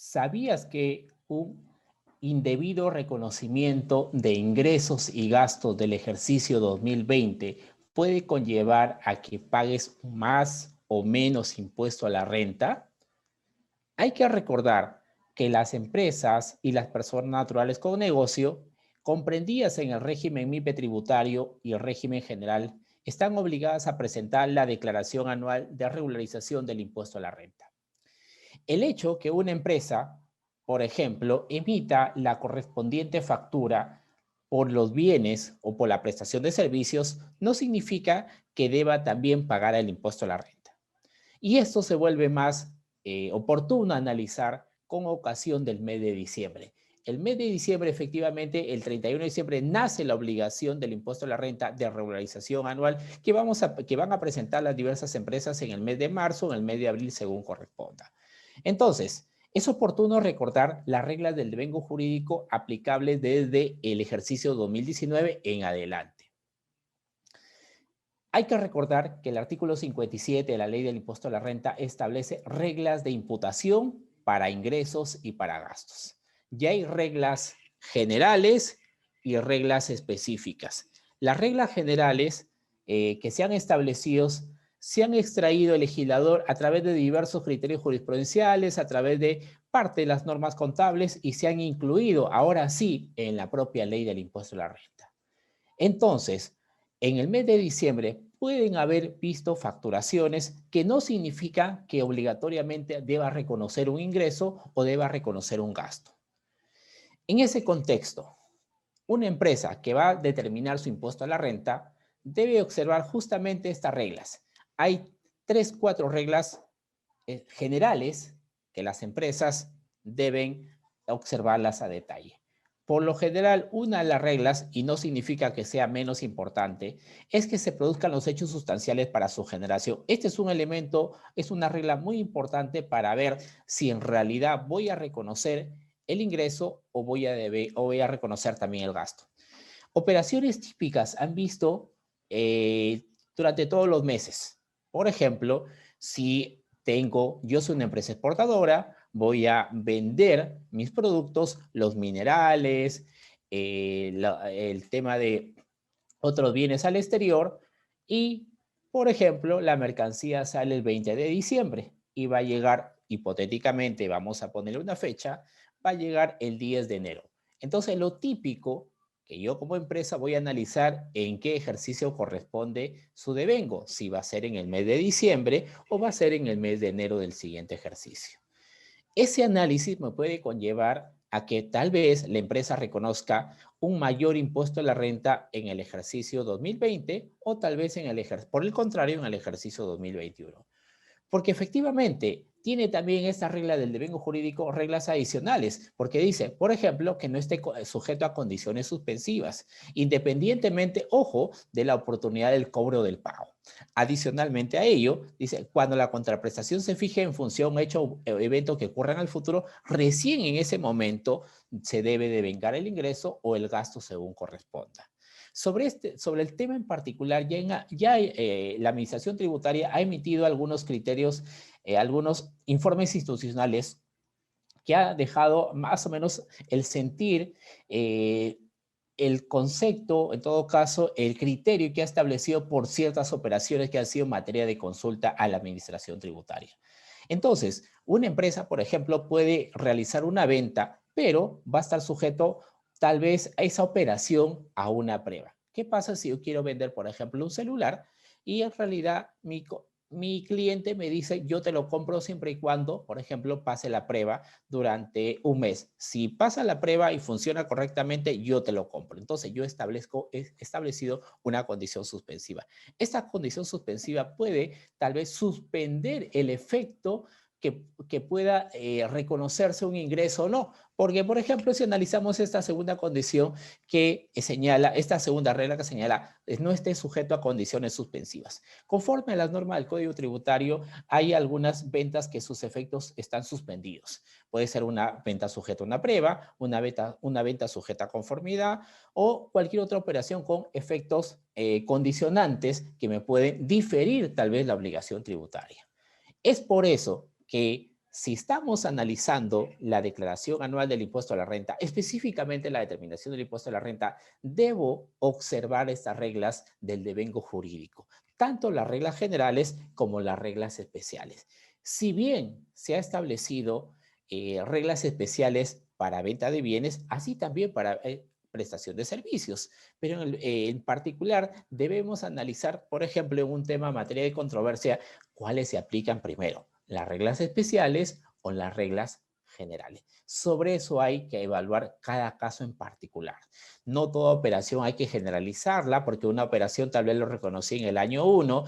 ¿Sabías que un indebido reconocimiento de ingresos y gastos del ejercicio 2020 puede conllevar a que pagues más o menos impuesto a la renta? Hay que recordar que las empresas y las personas naturales con negocio, comprendidas en el régimen MIPE tributario y el régimen general, están obligadas a presentar la declaración anual de regularización del impuesto a la renta. El hecho que una empresa, por ejemplo, emita la correspondiente factura por los bienes o por la prestación de servicios no significa que deba también pagar el impuesto a la renta. Y esto se vuelve más oportuno analizar con ocasión del mes de diciembre. El mes de diciembre, efectivamente, el 31 de diciembre, nace la obligación del impuesto a la renta de regularización anual que van a presentar las diversas empresas en el mes de marzo o en el mes de abril, según corresponda. Entonces, es oportuno recordar las reglas del devengo jurídico aplicables desde el ejercicio 2019 en adelante. Hay que recordar que el artículo 57 de la Ley del Impuesto a la Renta establece reglas de imputación para ingresos y para gastos. Ya hay reglas generales y reglas específicas. Las reglas generales que se han establecido se han extraído el legislador a través de diversos criterios jurisprudenciales, a través de parte de las normas contables y se han incluido ahora sí en la propia Ley del Impuesto a la Renta. Entonces, en el mes de diciembre pueden haber visto facturaciones que no significa que obligatoriamente deba reconocer un ingreso o deba reconocer un gasto. En ese contexto, una empresa que va a determinar su impuesto a la renta debe observar justamente estas reglas. Hay 3, 4 reglas generales que las empresas deben observarlas a detalle. Por lo general, una de las reglas, y no significa que sea menos importante, es que se produzcan los hechos sustanciales para su generación. Este es un elemento, es una regla muy importante para ver si en realidad voy a reconocer el ingreso o voy a reconocer también el gasto. Operaciones típicas han visto durante todos los meses. Por ejemplo, si yo soy una empresa exportadora, voy a vender mis productos, los minerales, el tema de otros bienes al exterior y, por ejemplo, la mercancía sale el 20 de diciembre y va a llegar, hipotéticamente, vamos a ponerle una fecha, va a llegar el 10 de enero. Entonces, lo típico que yo como empresa voy a analizar en qué ejercicio corresponde su devengo, si va a ser en el mes de diciembre o va a ser en el mes de enero del siguiente ejercicio. Ese análisis me puede conllevar a que tal vez la empresa reconozca un mayor impuesto a la renta en el ejercicio 2020 o tal vez por el contrario en el ejercicio 2021. Porque efectivamente tiene también esta regla del devengo jurídico reglas adicionales, porque dice, por ejemplo, que no esté sujeto a condiciones suspensivas, independientemente, ojo, de la oportunidad del cobro del pago. Adicionalmente a ello, dice, cuando la contraprestación se fije en función hecho o evento que ocurra en el futuro, recién en ese momento se debe devengar el ingreso o el gasto según corresponda. Sobre el tema en particular, la Administración Tributaria ha emitido algunos criterios, algunos informes institucionales que ha dejado más o menos el sentir, el concepto, en todo caso, el criterio que ha establecido por ciertas operaciones que han sido materia de consulta a la Administración Tributaria. Entonces, una empresa, por ejemplo, puede realizar una venta, pero va a estar sujeto tal vez a esa operación a una prueba. ¿Qué pasa si yo quiero vender, por ejemplo, un celular y en realidad mi cliente me dice, yo te lo compro siempre y cuando, por ejemplo, pase la prueba durante un mes? Si pasa la prueba y funciona correctamente, yo te lo compro. Entonces, he establecido una condición suspensiva. Esta condición suspensiva puede tal vez suspender el efecto que pueda reconocerse un ingreso o no. Porque, por ejemplo, si analizamos esta segunda condición que señala, esta segunda regla que señala, no esté sujeto a condiciones suspensivas. Conforme a las normas del Código Tributario, hay algunas ventas que sus efectos están suspendidos. Puede ser una venta sujeta a una prueba, una venta sujeta a conformidad o cualquier otra operación con efectos condicionantes que me pueden diferir tal vez la obligación tributaria. Es por eso que si estamos analizando la declaración anual del impuesto a la renta, específicamente la determinación del impuesto a la renta, debo observar estas reglas del devengo jurídico, tanto las reglas generales como las reglas especiales. Si bien se ha establecido reglas especiales para venta de bienes, así también para prestación de servicios, pero en particular debemos analizar, por ejemplo, en un tema materia de controversia, cuáles se aplican primero, las reglas especiales o las reglas generales. Sobre eso hay que evaluar cada caso en particular. No toda operación hay que generalizarla porque una operación tal vez lo reconocí en el año 1,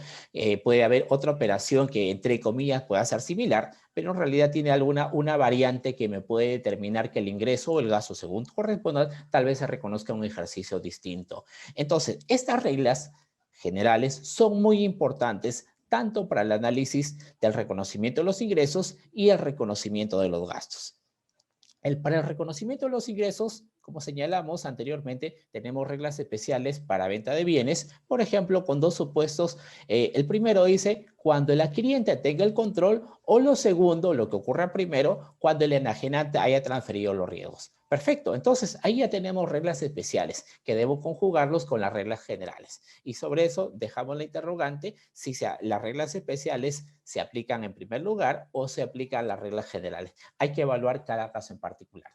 puede haber otra operación que entre comillas pueda ser similar, pero en realidad tiene una variante que me puede determinar que el ingreso o el gasto según corresponda tal vez se reconozca un ejercicio distinto. Entonces, estas reglas generales son muy importantes tanto para el análisis del reconocimiento de los ingresos y el reconocimiento de los gastos. Para el reconocimiento de los ingresos, como señalamos anteriormente, tenemos reglas especiales para venta de bienes, por ejemplo, con dos supuestos. El primero dice cuando el adquiriente tenga el control o lo segundo, lo que ocurra primero, cuando el enajenante haya transferido los riesgos. Perfecto, entonces ahí ya tenemos reglas especiales que debo conjugarlos con las reglas generales. Y sobre eso dejamos la interrogante si las reglas especiales se aplican en primer lugar o se aplican las reglas generales. Hay que evaluar cada caso en particular.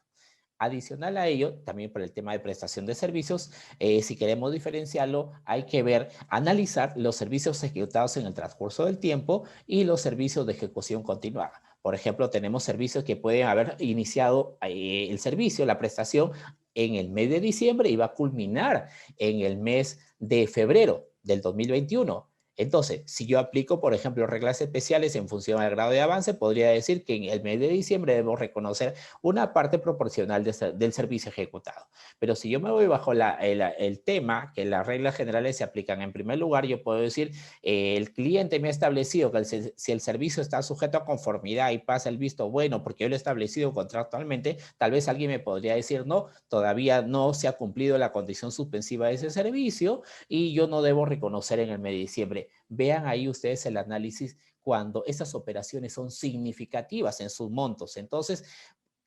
Adicional a ello, también por el tema de prestación de servicios, si queremos diferenciarlo, hay que analizar los servicios ejecutados en el transcurso del tiempo y los servicios de ejecución continuada. Por ejemplo, tenemos servicios que pueden haber iniciado el servicio, la prestación, en el mes de diciembre y va a culminar en el mes de febrero del 2021. Entonces, si yo aplico, por ejemplo, reglas especiales en función al grado de avance, podría decir que en el mes de diciembre debo reconocer una parte proporcional del servicio ejecutado. Pero si yo me voy bajo el tema que las reglas generales se aplican en primer lugar, yo puedo decir, el cliente me ha establecido que si el servicio está sujeto a conformidad y pasa el visto bueno porque yo lo he establecido contractualmente, tal vez alguien me podría decir, no, todavía no se ha cumplido la condición suspensiva de ese servicio y yo no debo reconocer en el mes de diciembre. Vean ahí ustedes el análisis cuando esas operaciones son significativas en sus montos. Entonces,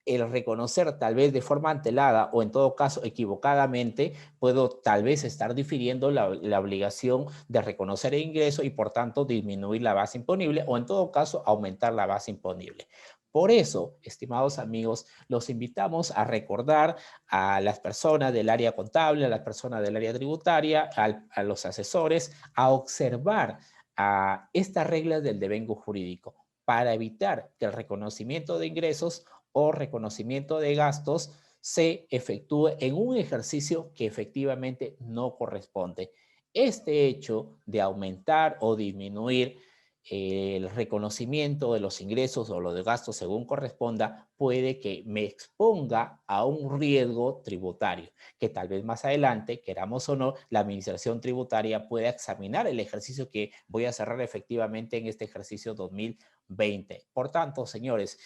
el reconocer tal vez de forma antelada o en todo caso equivocadamente, puedo tal vez estar difiriendo la obligación de reconocer el ingreso y por tanto disminuir la base imponible o en todo caso aumentar la base imponible. Por eso, estimados amigos, los invitamos a recordar a las personas del área contable, a las personas del área tributaria, a los asesores, a observar a estas reglas del devengo jurídico para evitar que el reconocimiento de ingresos o reconocimiento de gastos se efectúe en un ejercicio que efectivamente no corresponde. Este hecho de aumentar o disminuir el reconocimiento de los ingresos o los de gastos según corresponda puede que me exponga a un riesgo tributario, que tal vez más adelante, queramos o no, la administración tributaria pueda examinar el ejercicio que voy a cerrar efectivamente en este ejercicio 2020. Por tanto, señores,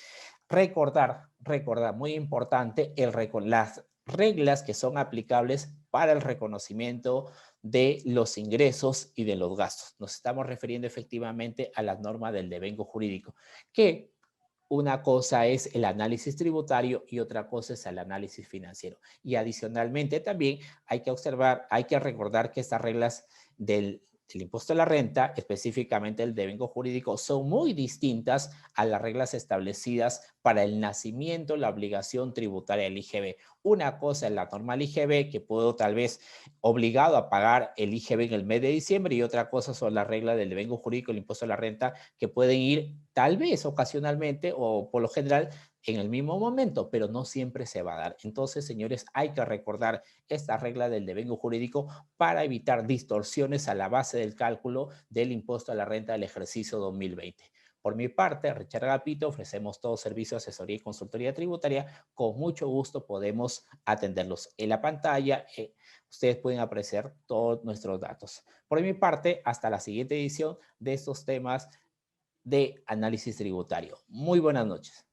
recordar, muy importante, las reglas que son aplicables para el reconocimiento de los ingresos y de los gastos. Nos estamos refiriendo efectivamente a las normas del devengo jurídico, que una cosa es el análisis tributario y otra cosa es el análisis financiero. Y adicionalmente también hay que observar, hay que recordar que estas reglas del impuesto a la renta, específicamente el devengo jurídico, son muy distintas a las reglas establecidas para el nacimiento, la obligación tributaria del IGB. Una cosa es la normal IGB, que puedo tal vez obligado a pagar el IGB en el mes de diciembre, y otra cosa son las reglas del devengo jurídico, el impuesto a la renta, que pueden ir tal vez ocasionalmente o por lo general en el mismo momento, pero no siempre se va a dar. Entonces, señores, hay que recordar esta regla del devengo jurídico para evitar distorsiones a la base del cálculo del impuesto a la renta del ejercicio 2020. Por mi parte, Richard Agapito, ofrecemos todo servicio de asesoría y consultoría tributaria. Con mucho gusto podemos atenderlos. En la pantalla ustedes pueden apreciar todos nuestros datos. Por mi parte, hasta la siguiente edición de estos temas de análisis tributario. Muy buenas noches.